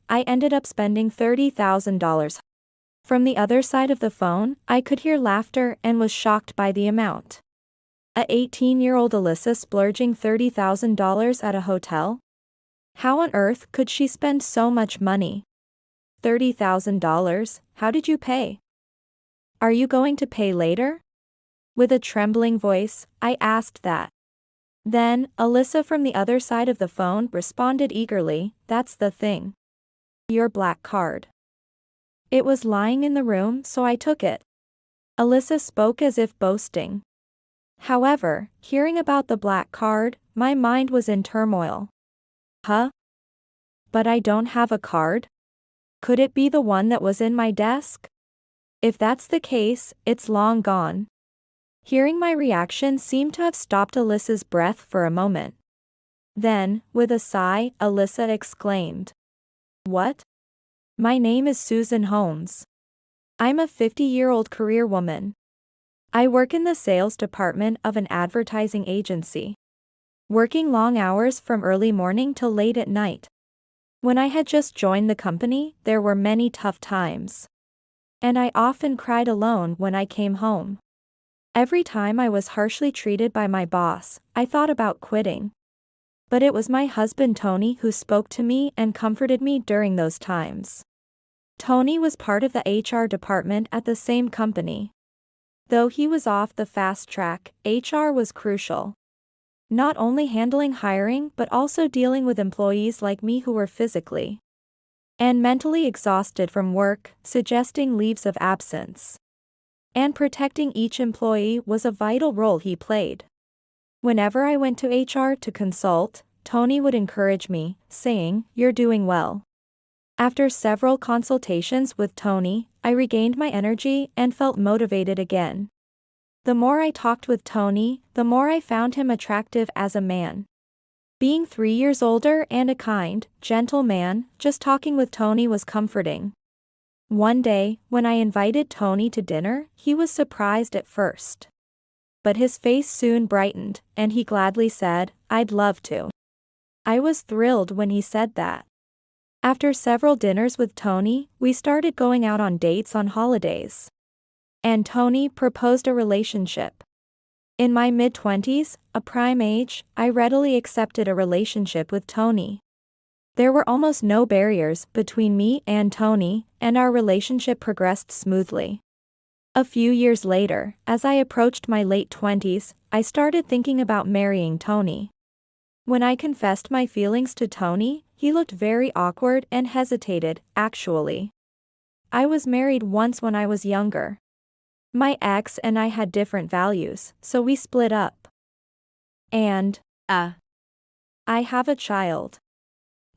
I ended up spending $30,000. From the other side of the phone, I could hear laughter and was shocked by the amount. A 18-year-old Alyssa splurging $30,000 at a hotel? How on earth could she spend so much money? $30,000, how did you pay? Are you going to pay later? With a trembling voice, I asked that. Then, Alyssa from the other side of the phone responded eagerly, that's the thing. Your black card. It was lying in the room, so I took it. Alyssa spoke as if boasting. However, hearing about the black card, my mind was in turmoil. Huh? But I don't have a card? Could it be the one that was in my desk? If that's the case, it's long gone. Hearing my reaction seemed to have stopped Alyssa's breath for a moment. Then, with a sigh, Alyssa exclaimed. What? My name is Susan Holmes. I'm a 50-year-old career woman. I work in the sales department of an advertising agency. Working long hours from early morning till late at night. When I had just joined the company, there were many tough times. And I often cried alone when I came home. Every time I was harshly treated by my boss, I thought about quitting. But it was my husband Tony who spoke to me and comforted me during those times. Tony was part of the HR department at the same company. Though he was off the fast track, HR was crucial. Not only handling hiring but also dealing with employees like me who were physically and mentally exhausted from work, suggesting leaves of absence. And protecting each employee was a vital role he played. Whenever I went to HR to consult, Tony would encourage me, saying, "You're doing well." After several consultations with Tony, I regained my energy and felt motivated again. The more I talked with Tony, the more I found him attractive as a man. Being 3 years older and a kind, gentle man, just talking with Tony was comforting. One day, when I invited Tony to dinner, he was surprised at first. But his face soon brightened, and he gladly said, "I'd love to." I was thrilled when he said that. After several dinners with Tony, we started going out on dates on holidays. And Tony proposed a relationship. In my mid-20s, a prime age, I readily accepted a relationship with Tony. There were almost no barriers between me and Tony, and our relationship progressed smoothly. A few years later, as I approached my late 20s, I started thinking about marrying Tony. When I confessed my feelings to Tony, he looked very awkward and hesitated, actually. I was married once when I was younger. My ex and I had different values, so we split up. And, I have a child.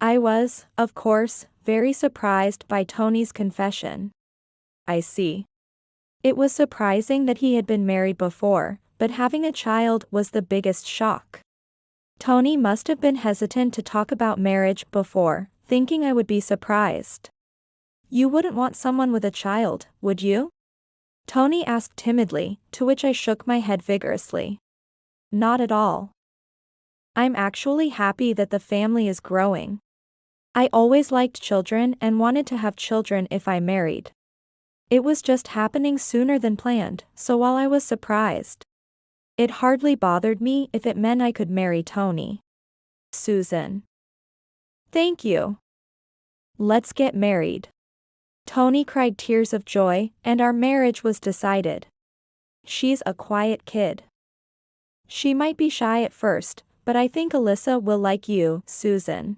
I was, of course, very surprised by Tony's confession. I see. It was surprising that he had been married before, but having a child was the biggest shock. Tony must have been hesitant to talk about marriage before, thinking I would be surprised. You wouldn't want someone with a child, would you? Tony asked timidly, to which I shook my head vigorously. Not at all. I'm actually happy that the family is growing. I always liked children and wanted to have children if I married. It was just happening sooner than planned, so while I was surprised, it hardly bothered me if it meant I could marry Tony. Susan. Thank you. Let's get married. Tony cried tears of joy, and our marriage was decided. She's a quiet kid. She might be shy at first, but I think Alyssa will like you, Susan.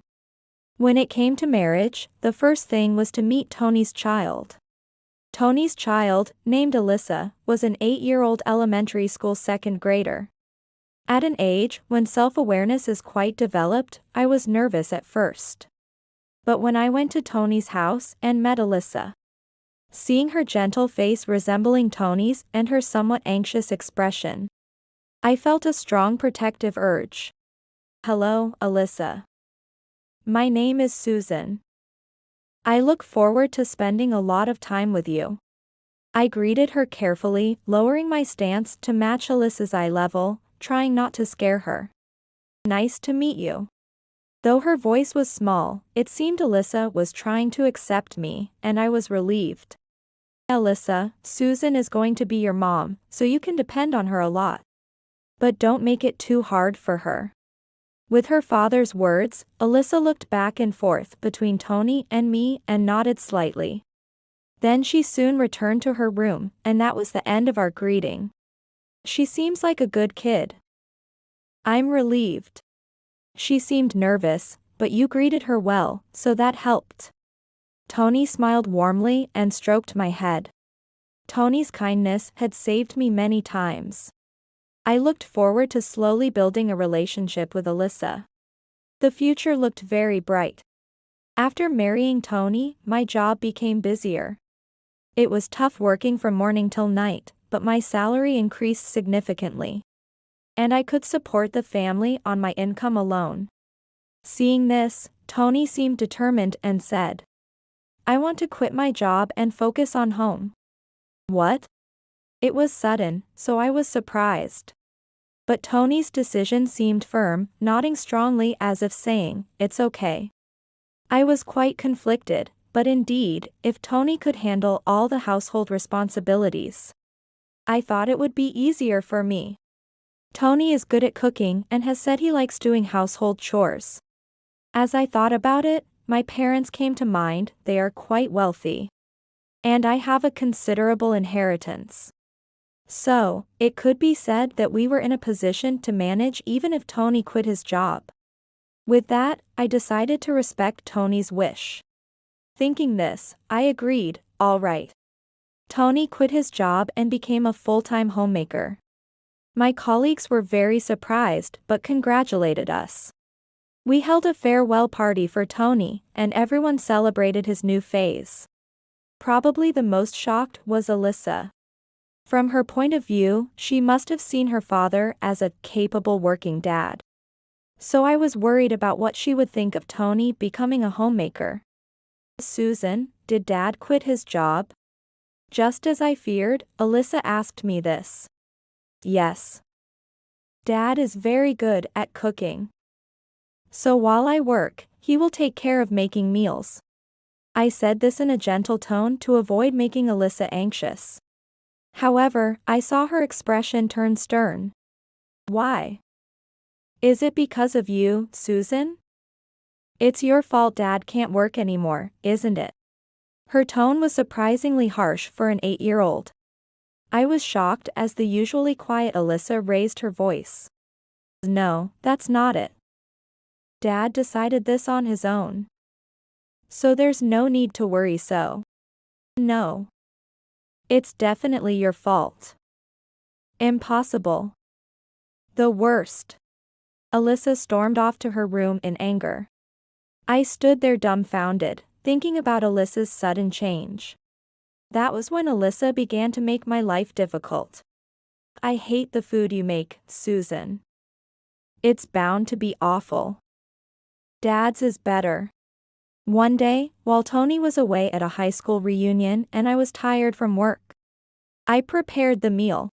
When it came to marriage, the first thing was to meet Tony's child. Tony's child, named Alyssa, was an 8-year-old elementary school second grader. At an age when self-awareness is quite developed, I was nervous at first. But when I went to Tony's house and met Alyssa, seeing her gentle face resembling Tony's and her somewhat anxious expression, I felt a strong protective urge. Hello, Alyssa. My name is Susan. I look forward to spending a lot of time with you. I greeted her carefully, lowering my stance to match Alyssa's eye level, trying not to scare her. Nice to meet you. Though her voice was small, it seemed Alyssa was trying to accept me, and I was relieved. Alyssa, Susan is going to be your mom, so you can depend on her a lot. But don't make it too hard for her. With her father's words, Alyssa looked back and forth between Tony and me and nodded slightly. Then she soon returned to her room, and that was the end of our greeting. She seems like a good kid. I'm relieved. She seemed nervous, but you greeted her well, so that helped. Tony smiled warmly and stroked my head. Tony's kindness had saved me many times. I looked forward to slowly building a relationship with Alyssa. The future looked very bright. After marrying Tony, my job became busier. It was tough working from morning till night, but my salary increased significantly. And I could support the family on my income alone. Seeing this, Tony seemed determined and said, I want to quit my job and focus on home. What? It was sudden, so I was surprised. But Tony's decision seemed firm, nodding strongly as if saying, it's okay. I was quite conflicted, but indeed, if Tony could handle all the household responsibilities, I thought it would be easier for me. Tony is good at cooking and has said he likes doing household chores. As I thought about it, my parents came to mind. They are quite wealthy. And I have a considerable inheritance. So, it could be said that we were in a position to manage even if Tony quit his job. With that, I decided to respect Tony's wish. Thinking this, I agreed, all right. Tony quit his job and became a full-time homemaker. My colleagues were very surprised but congratulated us. We held a farewell party for Tony, and everyone celebrated his new phase. Probably the most shocked was Alyssa. From her point of view, she must have seen her father as a capable working dad. So I was worried about what she would think of Tony becoming a homemaker. Susan, did Dad quit his job? Just as I feared, Alyssa asked me this. Yes. Dad is very good at cooking. So while I work, he will take care of making meals. I said this in a gentle tone to avoid making Alyssa anxious. However, I saw her expression turn stern. Why? Is it because of you, Susan? It's your fault Dad can't work anymore, isn't it? Her tone was surprisingly harsh for an 8-year-old. I was shocked as the usually quiet Alyssa raised her voice. No, that's not it. Dad decided this on his own. So there's no need to worry so. No. It's definitely your fault. Impossible. The worst. Alyssa stormed off to her room in anger. I stood there dumbfounded, thinking about Alyssa's sudden change. That was when Alyssa began to make my life difficult. I hate the food you make, Susan. It's bound to be awful. Dad's is better. One day, while Tony was away at a high school reunion and I was tired from work, I prepared the meal.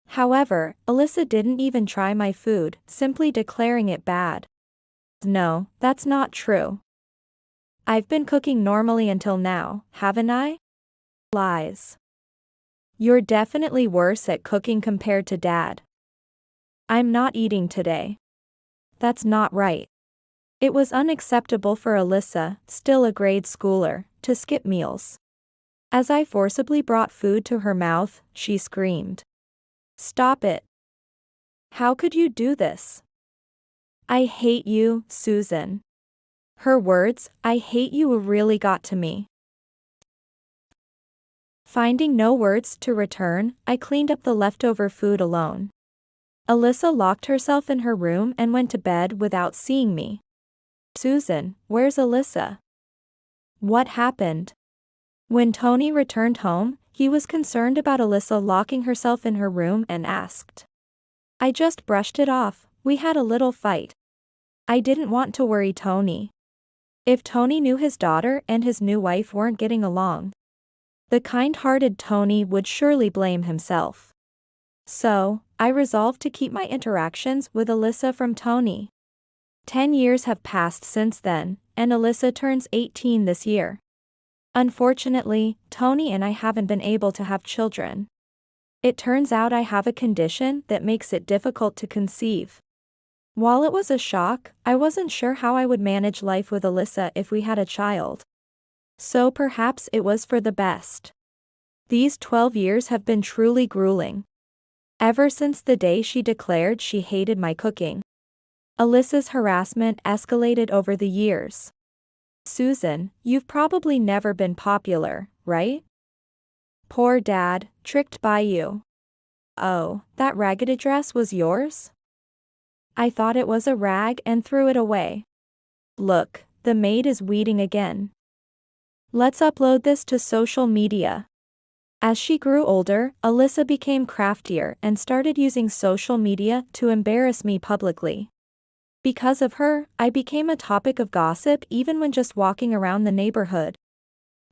However, Alyssa didn't even try my food, simply declaring it bad. No, that's not true. I've been cooking normally until now, haven't I? Lies. You're definitely worse at cooking compared to Dad. I'm not eating today. That's not right. It was unacceptable for Alyssa, still a grade schooler, to skip meals. As I forcibly brought food to her mouth, she screamed. Stop it. How could you do this? I hate you, Susan. Her words, I hate you, really got to me. Finding no words to return, I cleaned up the leftover food alone. Alyssa locked herself in her room and went to bed without seeing me. Susan, where's Alyssa? What happened? When Tony returned home, he was concerned about Alyssa locking herself in her room and asked. I just brushed it off, we had a little fight. I didn't want to worry Tony. If Tony knew his daughter and his new wife weren't getting along, the kind-hearted Tony would surely blame himself. So, I resolved to keep my interactions with Alyssa from Tony. 10 years have passed since then, and Alyssa turns 18 this year. Unfortunately, Tony and I haven't been able to have children. It turns out I have a condition that makes it difficult to conceive. While it was a shock, I wasn't sure how I would manage life with Alyssa if we had a child. So perhaps it was for the best. These 12 years have been truly grueling. Ever since the day she declared she hated my cooking. Alyssa's harassment escalated over the years. Susan, you've probably never been popular, right? Poor Dad, tricked by you. Oh, that raggedy dress was yours? I thought it was a rag and threw it away. Look, the maid is weeding again. Let's upload this to social media. As she grew older, Alyssa became craftier and started using social media to embarrass me publicly. Because of her, I became a topic of gossip even when just walking around the neighborhood.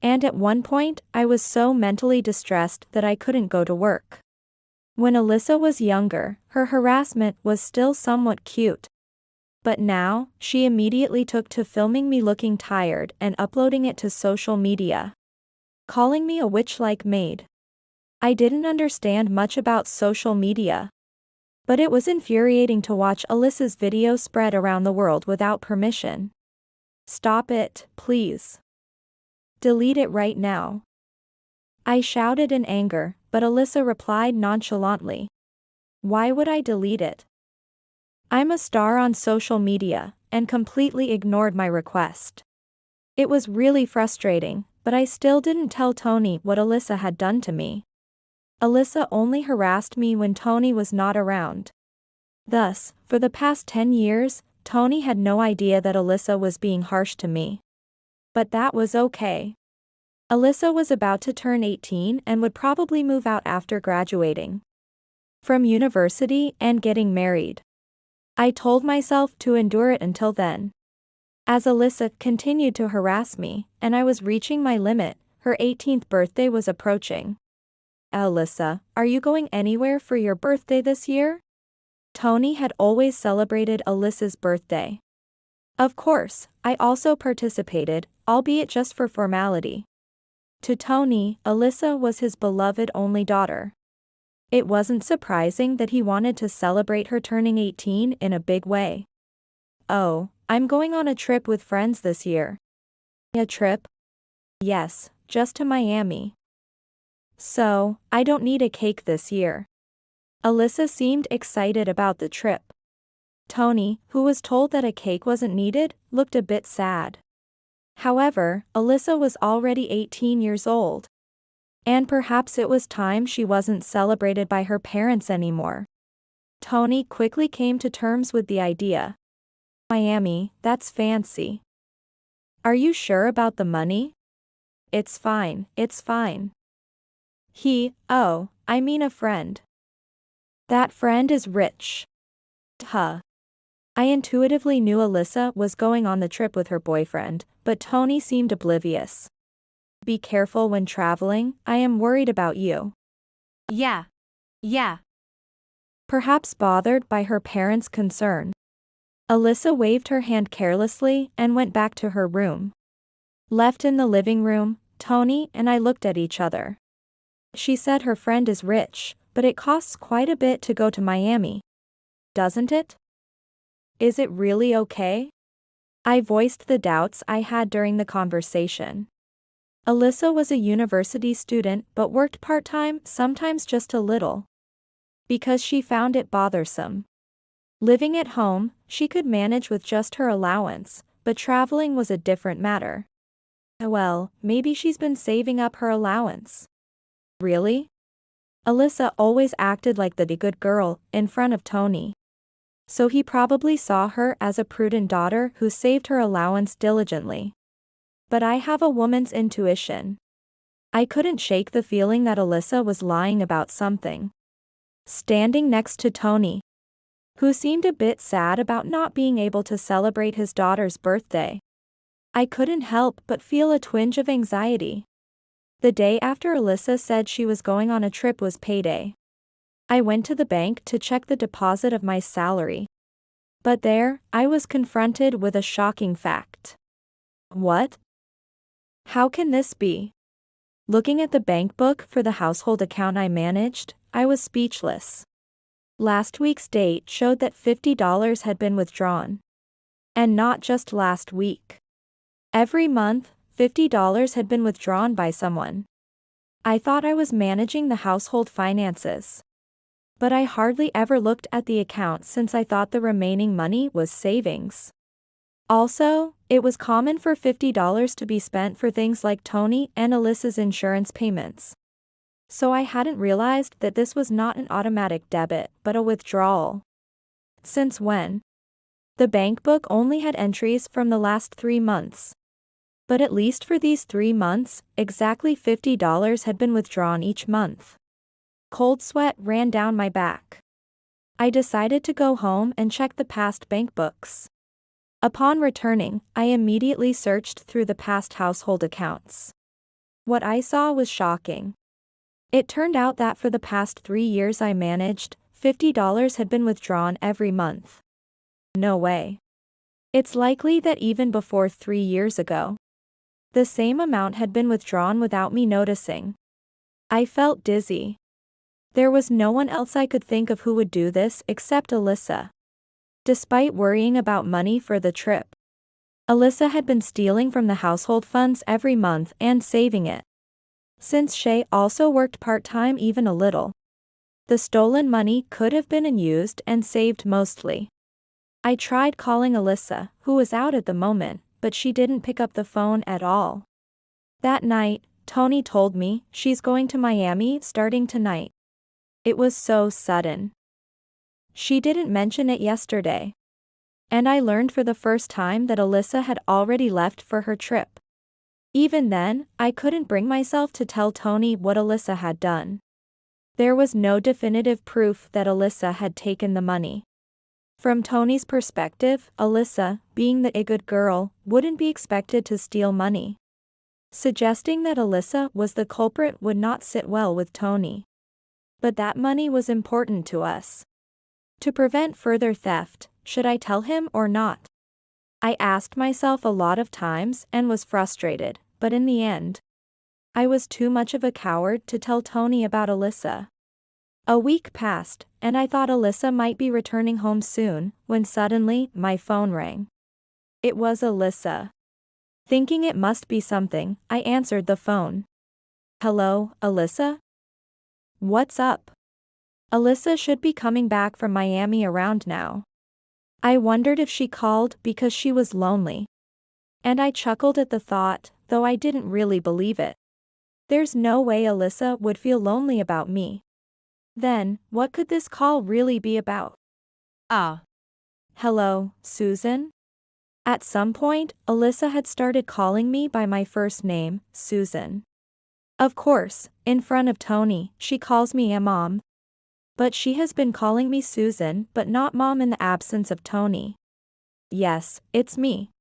And at one point, I was so mentally distressed that I couldn't go to work. When Alyssa was younger, her harassment was still somewhat cute. But now, she immediately took to filming me looking tired and uploading it to social media. Calling me a witch-like maid. I didn't understand much about social media. But it was infuriating to watch Alyssa's video spread around the world without permission. Stop it, please. Delete it right now. I shouted in anger, but Alyssa replied nonchalantly. Why would I delete it? I'm a star on social media, and completely ignored my request. It was really frustrating, but I still didn't tell Tony what Alyssa had done to me. Alyssa only harassed me when Tony was not around. Thus, for the past 10 years, Tony had no idea that Alyssa was being harsh to me. But that was okay. Alyssa was about to turn 18 and would probably move out after graduating from university and getting married. I told myself to endure it until then. As Alyssa continued to harass me, and I was reaching my limit, her 18th birthday was approaching. Alyssa, are you going anywhere for your birthday this year? Tony had always celebrated Alyssa's birthday. Of course, I also participated, albeit just for formality. To Tony, Alyssa was his beloved only daughter. It wasn't surprising that he wanted to celebrate her turning 18 in a big way. Oh, I'm going on a trip with friends this year. A trip? Yes, just to Miami. So, I don't need a cake this year. Alyssa seemed excited about the trip. Tony, who was told that a cake wasn't needed, looked a bit sad. However, Alyssa was already 18 years old. And perhaps it was time she wasn't celebrated by her parents anymore. Tony quickly came to terms with the idea. Miami, that's fancy. Are you sure about the money? It's fine, it's fine. I mean a friend. That friend is rich. Huh. I intuitively knew Alyssa was going on the trip with her boyfriend, but Tony seemed oblivious. Be careful when traveling, I am worried about you. Yeah. Perhaps bothered by her parents' concern. Alyssa waved her hand carelessly and went back to her room. Left in the living room, Tony and I looked at each other. She said her friend is rich, but it costs quite a bit to go to Miami. Doesn't it? Is it really okay? I voiced the doubts I had during the conversation. Alyssa was a university student but worked part-time, sometimes just a little. Because she found it bothersome. Living at home, she could manage with just her allowance, but traveling was a different matter. Well, maybe she's been saving up her allowance. Really? Alyssa always acted like the good girl in front of Tony. So he probably saw her as a prudent daughter who saved her allowance diligently. But I have a woman's intuition. I couldn't shake the feeling that Alyssa was lying about something. Standing next to Tony, who seemed a bit sad about not being able to celebrate his daughter's birthday, I couldn't help but feel a twinge of anxiety. The day after Alyssa said she was going on a trip was payday. I went to the bank to check the deposit of my salary. But there, I was confronted with a shocking fact. What? How can this be? Looking at the bank book for the household account I managed, I was speechless. Last week's date showed that $50 had been withdrawn. And not just last week. Every month, $50 had been withdrawn by someone. I thought I was managing the household finances. But I hardly ever looked at the account since I thought the remaining money was savings. Also, it was common for $50 to be spent for things like Tony and Alyssa's insurance payments. So I hadn't realized that this was not an automatic debit but a withdrawal. Since when? The bank book only had entries from the last 3 months. But at least for these 3 months, exactly $50 had been withdrawn each month. Cold sweat ran down my back. I decided to go home and check the past bank books. Upon returning, I immediately searched through the past household accounts. What I saw was shocking. It turned out that for the past 3 years I managed, $50 had been withdrawn every month. No way. It's likely that even before 3 years ago, the same amount had been withdrawn without me noticing. I felt dizzy. There was no one else I could think of who would do this except Alyssa. Despite worrying about money for the trip, Alyssa had been stealing from the household funds every month and saving it. Since Shay also worked part-time even a little, the stolen money could have been unused and saved mostly. I tried calling Alyssa, who was out at the moment, but she didn't pick up the phone at all. That night, Tony told me she's going to Miami starting tonight. It was so sudden. She didn't mention it yesterday. And I learned for the first time that Alyssa had already left for her trip. Even then, I couldn't bring myself to tell Tony what Alyssa had done. There was no definitive proof that Alyssa had taken the money. From Tony's perspective, Alyssa, being the good girl, wouldn't be expected to steal money. Suggesting that Alyssa was the culprit would not sit well with Tony. But that money was important to us. To prevent further theft, should I tell him or not? I asked myself a lot of times and was frustrated, but in the end, I was too much of a coward to tell Tony about Alyssa. A week passed, and I thought Alyssa might be returning home soon, when suddenly, my phone rang. It was Alyssa. Thinking it must be something, I answered the phone. Hello, Alyssa? What's up? Alyssa should be coming back from Miami around now. I wondered if she called because she was lonely. And I chuckled at the thought, though I didn't really believe it. There's no way Alyssa would feel lonely about me. Then, what could this call really be about? Hello, Susan? At some point, Alyssa had started calling me by my first name, Susan. Of course, in front of Tony, she calls me Mom. But she has been calling me Susan but not Mom in the absence of Tony. Yes, it's me.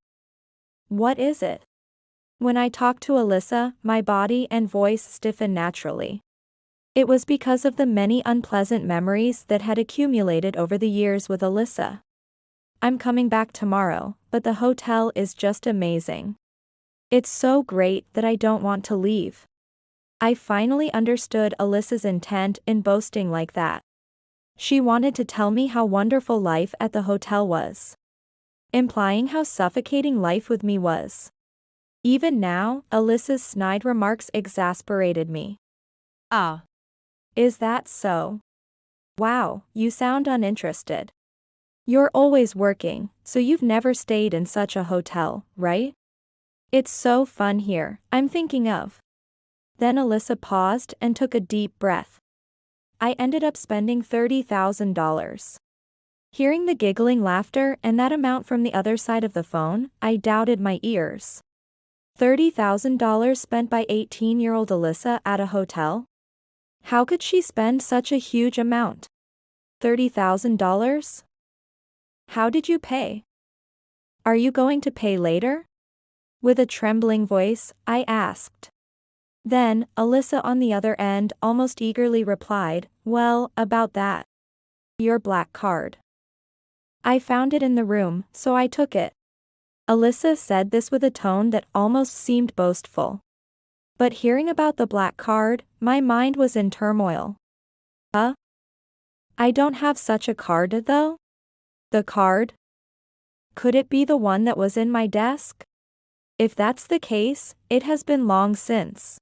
What is it? When I talked to Alyssa, my body and voice stiffened naturally. It was because of the many unpleasant memories that had accumulated over the years with Alyssa. I'm coming back tomorrow, but the hotel is just amazing. It's so great that I don't want to leave. I finally understood Alyssa's intent in boasting like that. She wanted to tell me how wonderful life at the hotel was, implying how suffocating life with me was. Even now, Alyssa's snide remarks exasperated me. Is that so? Wow, you sound uninterested. You're always working, so you've never stayed in such a hotel, right? It's so fun here, I'm thinking of. Then Alyssa paused and took a deep breath. I ended up spending $30,000. Hearing the giggling laughter and that amount from the other side of the phone, I doubted my ears. $30,000 spent by 18-year-old Alyssa at a hotel? How could she spend such a huge amount? $30,000? How did you pay? Are you going to pay later? With a trembling voice, I asked. Then, Alyssa on the other end almost eagerly replied, well, about that. Your black card. I found it in the room, so I took it. Alyssa said this with a tone that almost seemed boastful. But hearing about the black card, my mind was in turmoil. I don't have such a card though? The card? Could it be the one that was in my desk? If that's the case, it has been long since.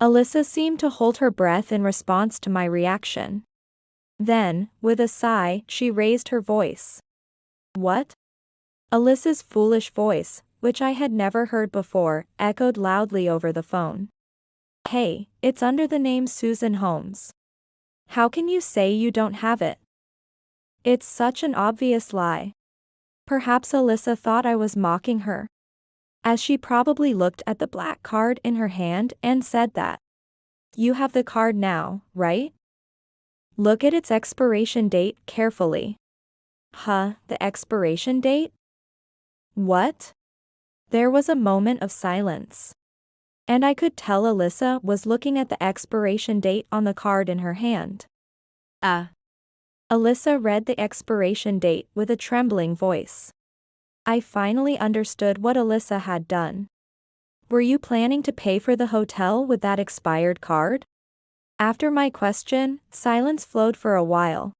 Alyssa seemed to hold her breath in response to my reaction. Then, with a sigh, she raised her voice. What? Alyssa's foolish voice, which I had never heard before, echoed loudly over the phone. Hey, it's under the name Susan Holmes. How can you say you don't have it? It's such an obvious lie. Perhaps Alyssa thought I was mocking her, as she probably looked at the black card in her hand and said that. You have the card now, right? Look at its expiration date carefully. The expiration date? What? There was a moment of silence. And I could tell Alyssa was looking at the expiration date on the card in her hand. Alyssa read the expiration date with a trembling voice. I finally understood what Alyssa had done. Were you planning to pay for the hotel with that expired card? After my question, silence flowed for a while.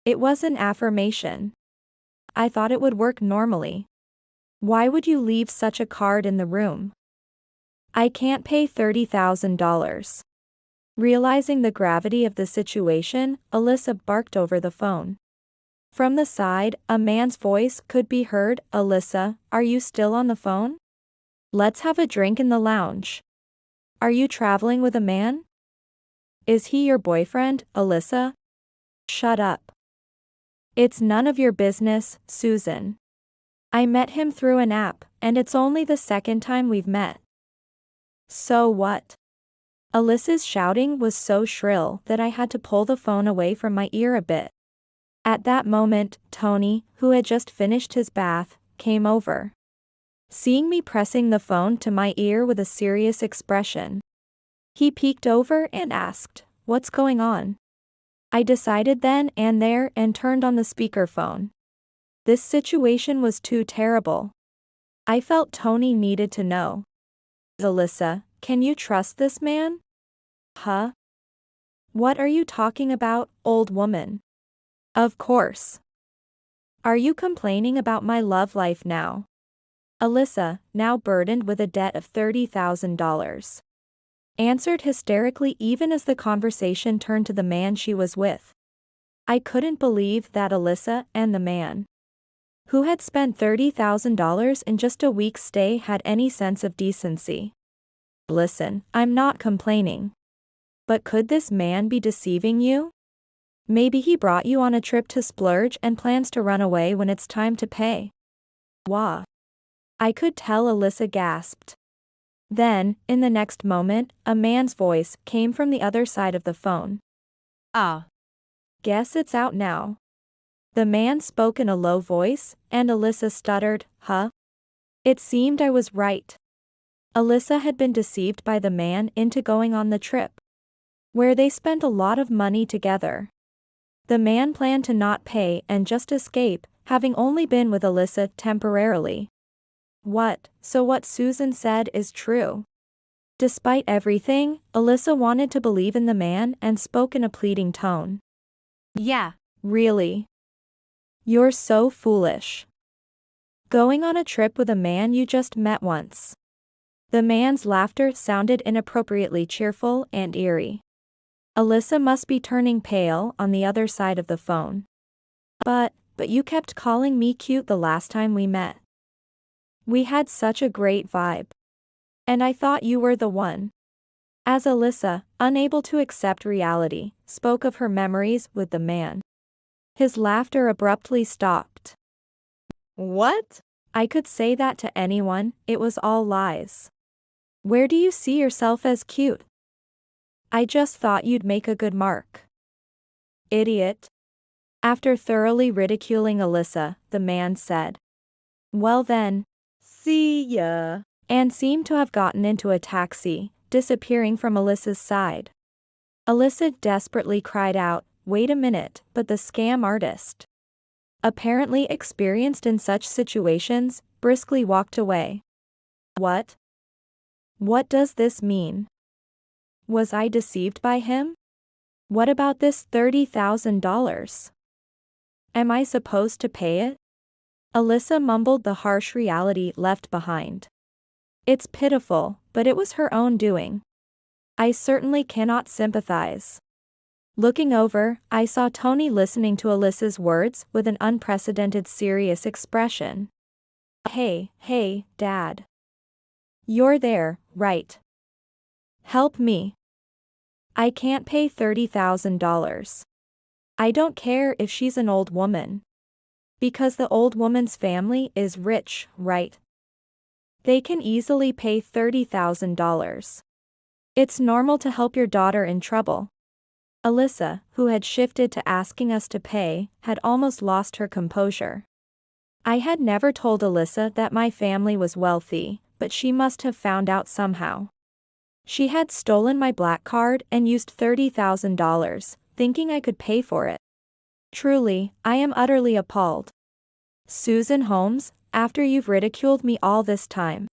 It was an affirmation. I thought it would work normally. Why would you leave such a card in the room? I can't pay $30,000. Realizing the gravity of the situation, Alyssa barked over the phone. From the side, a man's voice could be heard. Alyssa, are you still on the phone? Let's have a drink in the lounge. Are you traveling with a man? Is he your boyfriend, Alyssa? Shut up. It's none of your business, Susan. I met him through an app, and it's only the second time we've met. So what? Alyssa's shouting was so shrill that I had to pull the phone away from my ear a bit. At that moment, Tony, who had just finished his bath, came over. Seeing me pressing the phone to my ear with a serious expression, he peeked over and asked, "What's going on?" I decided then and there and turned on the speakerphone. This situation was too terrible. I felt Tony needed to know. Alyssa, can you trust this man? What are you talking about, old woman? Of course. Are you complaining about my love life now? Alyssa, now burdened with a debt of $30,000, answered hysterically even as the conversation turned to the man she was with. I couldn't believe that Alyssa and the man who had spent $30,000 in just a week's stay had any sense of decency. Listen, I'm not complaining. But could this man be deceiving you? Maybe he brought you on a trip to splurge and plans to run away when it's time to pay. Wah. I could tell Alyssa gasped. Then, in the next moment, a man's voice came from the other side of the phone. Guess it's out now. The man spoke in a low voice, and Alyssa stuttered, It seemed I was right. Alyssa had been deceived by the man into going on the trip, where they spent a lot of money together. The man planned to not pay and just escape, having only been with Alyssa temporarily. So what Susan said is true. Despite everything, Alyssa wanted to believe in the man and spoke in a pleading tone. Yeah. Really? You're so foolish. Going on a trip with a man you just met once. The man's laughter sounded inappropriately cheerful and eerie. Alyssa must be turning pale on the other side of the phone. But you kept calling me cute the last time we met. We had such a great vibe. And I thought you were the one. As Alyssa, unable to accept reality, spoke of her memories with the man, his laughter abruptly stopped. What? I could say that to anyone, it was all lies. Where do you see yourself as cute? I just thought you'd make a good mark. Idiot. After thoroughly ridiculing Alyssa, the man said, Well then, see ya, and seemed to have gotten into a taxi, disappearing from Alyssa's side. Alyssa desperately cried out, Wait a minute, but the scam artist. apparently experienced in such situations, briskly walked away. What? What does this mean? Was I deceived by him? What about this $30,000? Am I supposed to pay it? Alyssa mumbled the harsh reality left behind. It's pitiful, but it was her own doing. I certainly cannot sympathize. Looking over, I saw Tony listening to Alyssa's words with an unprecedented serious expression. Hey, Dad. You're there, right? Help me. I can't pay $30,000. I don't care if she's an old woman. Because the old woman's family is rich, right? They can easily pay $30,000. It's normal to help your daughter in trouble. Alyssa, who had shifted to asking us to pay, had almost lost her composure. I had never told Alyssa that my family was wealthy, but she must have found out somehow. She had stolen my black card and used $30,000, thinking I could pay for it. Truly, I am utterly appalled. Susan Holmes, after you've ridiculed me all this time,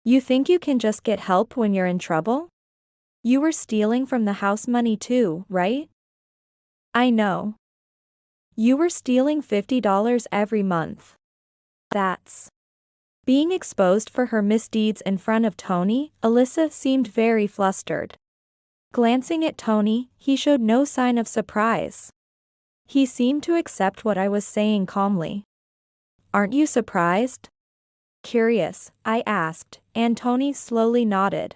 you think you can just get help when you're in trouble? You were stealing from the house money too, right? I know. You were stealing $50 every month. That's. Being exposed for her misdeeds in front of Tony, Alyssa seemed very flustered. Glancing at Tony, he showed no sign of surprise. He seemed to accept what I was saying calmly. Aren't you surprised? Curious, I asked, and Tony slowly nodded.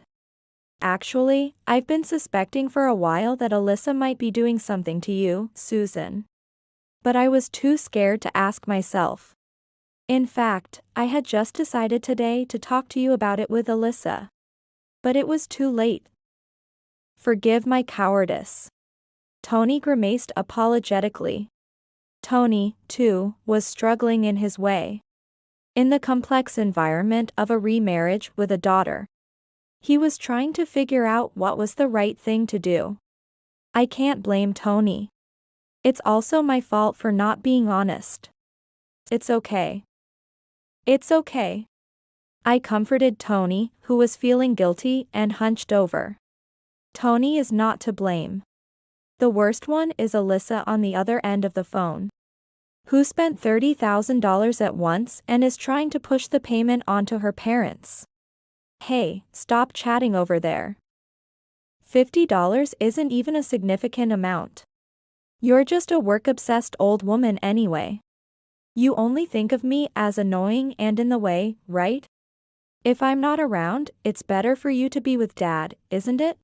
Actually, I've been suspecting for a while that Alyssa might be doing something to you, Susan. But I was too scared to ask myself. In fact, I had just decided today to talk to you about it with Alyssa. But it was too late. Forgive my cowardice. Tony grimaced apologetically. Tony, too, was struggling in his way. In the complex environment of a remarriage with a daughter, he was trying to figure out what was the right thing to do. I can't blame Tony. It's also my fault for not being honest. It's okay. It's okay. I comforted Tony, who was feeling guilty and hunched over. Tony is not to blame. The worst one is Alyssa on the other end of the phone, who spent $30,000 at once and is trying to push the payment onto her parents. Hey, stop chatting over there. $50 isn't even a significant amount. You're just a work-obsessed old woman anyway. You only think of me as annoying and in the way, right? If I'm not around, it's better for you to be with Dad, isn't it?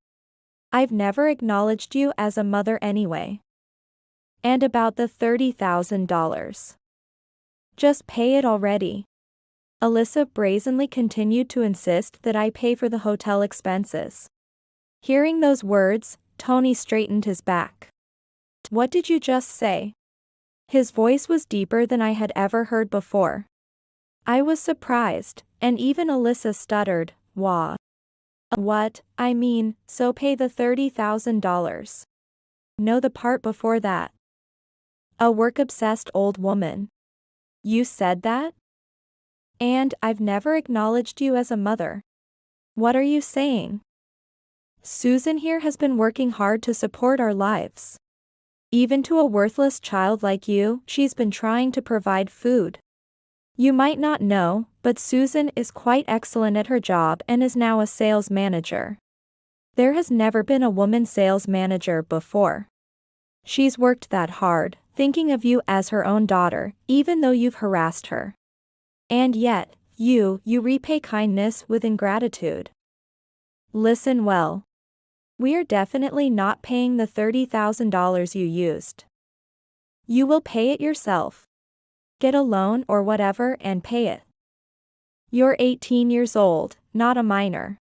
I've never acknowledged you as a mother anyway. And about the $30,000. Just pay it already. Alyssa brazenly continued to insist that I pay for the hotel expenses. Hearing those words, Tony straightened his back. What did you just say? His voice was deeper than I had ever heard before. I was surprised, and even Alyssa stuttered, "Wah." What, I mean, so pay the $30,000. No, the part before that. A work-obsessed old woman. You said that? And I've never acknowledged you as a mother. What are you saying? Susan here has been working hard to support our lives. Even to a worthless child like you, she's been trying to provide food. You might not know, but Susan is quite excellent at her job and is now a sales manager. There has never been a woman sales manager before. She's worked that hard, thinking of you as her own daughter, even though you've harassed her. And yet, you repay kindness with ingratitude. Listen well. We are definitely not paying the $30,000 you used. You will pay it yourself. Get a loan or whatever and pay it. You're 18 years old, not a minor.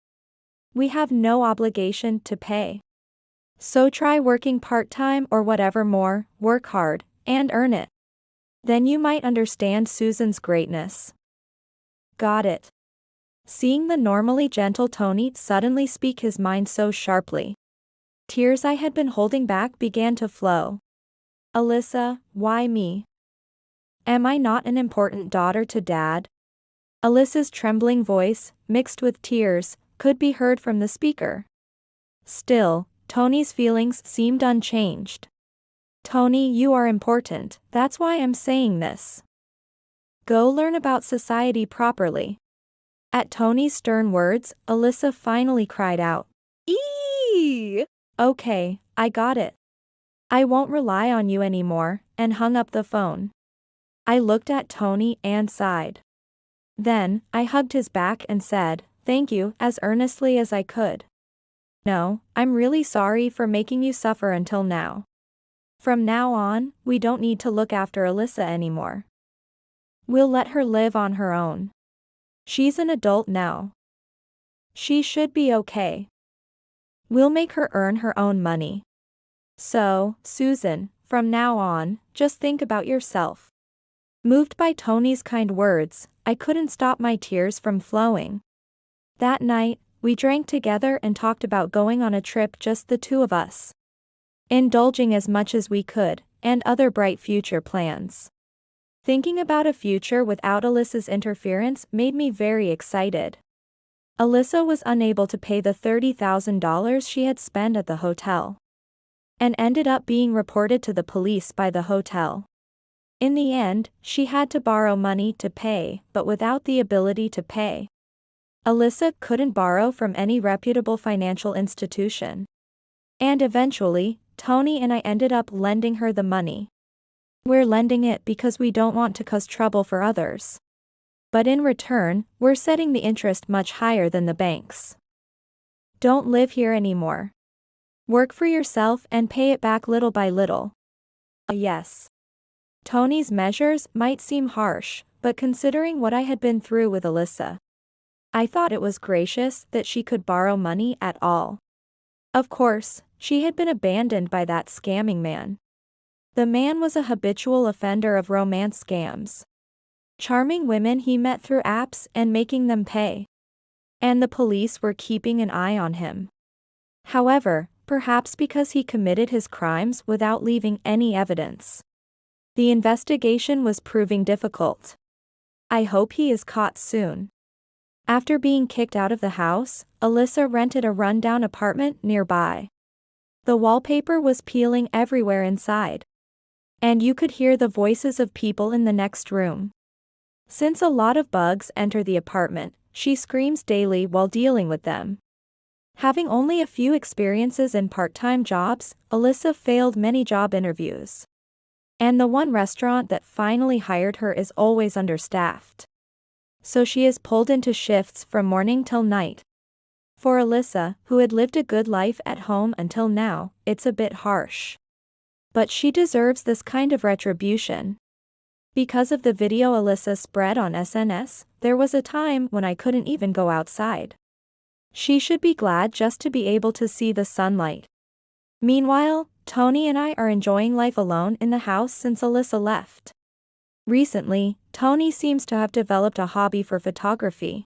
We have no obligation to pay. So try working part-time or whatever more, work hard, and earn it. Then you might understand Susan's greatness. Got it. Seeing the normally gentle Tony suddenly speak his mind so sharply, tears I had been holding back began to flow. Alyssa, why me? Am I not an important daughter to Dad? Alyssa's trembling voice, mixed with tears, could be heard from the speaker. Still, Tony's feelings seemed unchanged. Tony, you are important, that's why I'm saying this. Go learn about society properly. At Tony's stern words, Alyssa finally cried out. Eee! Okay, I got it. I won't rely on you anymore, and hung up the phone. I looked at Tony and sighed. Then, I hugged his back and said, thank you, as earnestly as I could. No, I'm really sorry for making you suffer until now. From now on, we don't need to look after Alyssa anymore. We'll let her live on her own. She's an adult now. She should be okay. We'll make her earn her own money. So, Susan, from now on, just think about yourself. Moved by Tony's kind words, I couldn't stop my tears from flowing. That night, we drank together and talked about going on a trip, just the two of us. Indulging as much as we could, and other bright future plans. Thinking about a future without Alyssa's interference made me very excited. Alyssa was unable to pay the $30,000 she had spent at the hotel. And ended up being reported to the police by the hotel. In the end, she had to borrow money to pay, but without the ability to pay. Alyssa couldn't borrow from any reputable financial institution. And eventually, Tony and I ended up lending her the money. We're lending it because we don't want to cause trouble for others. But in return, we're setting the interest much higher than the banks. Don't live here anymore. Work for yourself and pay it back little by little. Yes. Tony's measures might seem harsh, but considering what I had been through with Alyssa, I thought it was gracious that she could borrow money at all. Of course, she had been abandoned by that scamming man. The man was a habitual offender of romance scams. Charming women he met through apps and making them pay. And the police were keeping an eye on him. However, perhaps because he committed his crimes without leaving any evidence, the investigation was proving difficult. I hope he is caught soon. After being kicked out of the house, Alyssa rented a rundown apartment nearby. The wallpaper was peeling everywhere inside. And you could hear the voices of people in the next room. Since a lot of bugs enter the apartment, she screams daily while dealing with them. Having only a few experiences in part-time jobs, Alyssa failed many job interviews. And the one restaurant that finally hired her is always understaffed. So she is pulled into shifts from morning till night. For Alyssa, who had lived a good life at home until now, it's a bit harsh. But she deserves this kind of retribution. Because of the video Alyssa spread on SNS, there was a time when I couldn't even go outside. She should be glad just to be able to see the sunlight. Meanwhile, Tony and I are enjoying life alone in the house since Alyssa left. Recently, Tony seems to have developed a hobby for photography.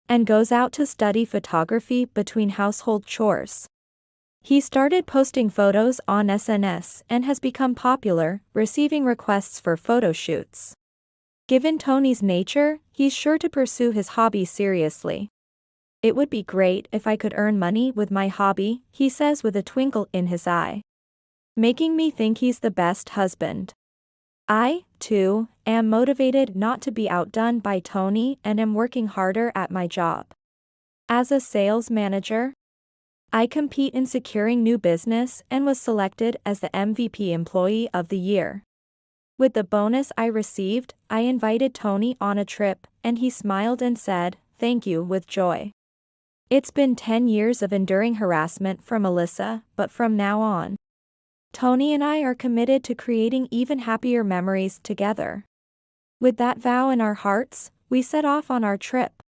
And goes out to study photography between household chores. He started posting photos on SNS and has become popular, receiving requests for photo shoots. Given Tony's nature, he's sure to pursue his hobby seriously. It would be great if I could earn money with my hobby, he says with a twinkle in his eye. Making me think he's the best husband. I, too, am motivated not to be outdone by Tony and am working harder at my job. As a sales manager, I compete in securing new business and was selected as the MVP Employee of the Year. With the bonus I received, I invited Tony on a trip, and he smiled and said, "Thank you," with joy. It's been 10 years of enduring harassment from Alyssa, but from now on, Tony and I are committed to creating even happier memories together. With that vow in our hearts, we set off on our trip.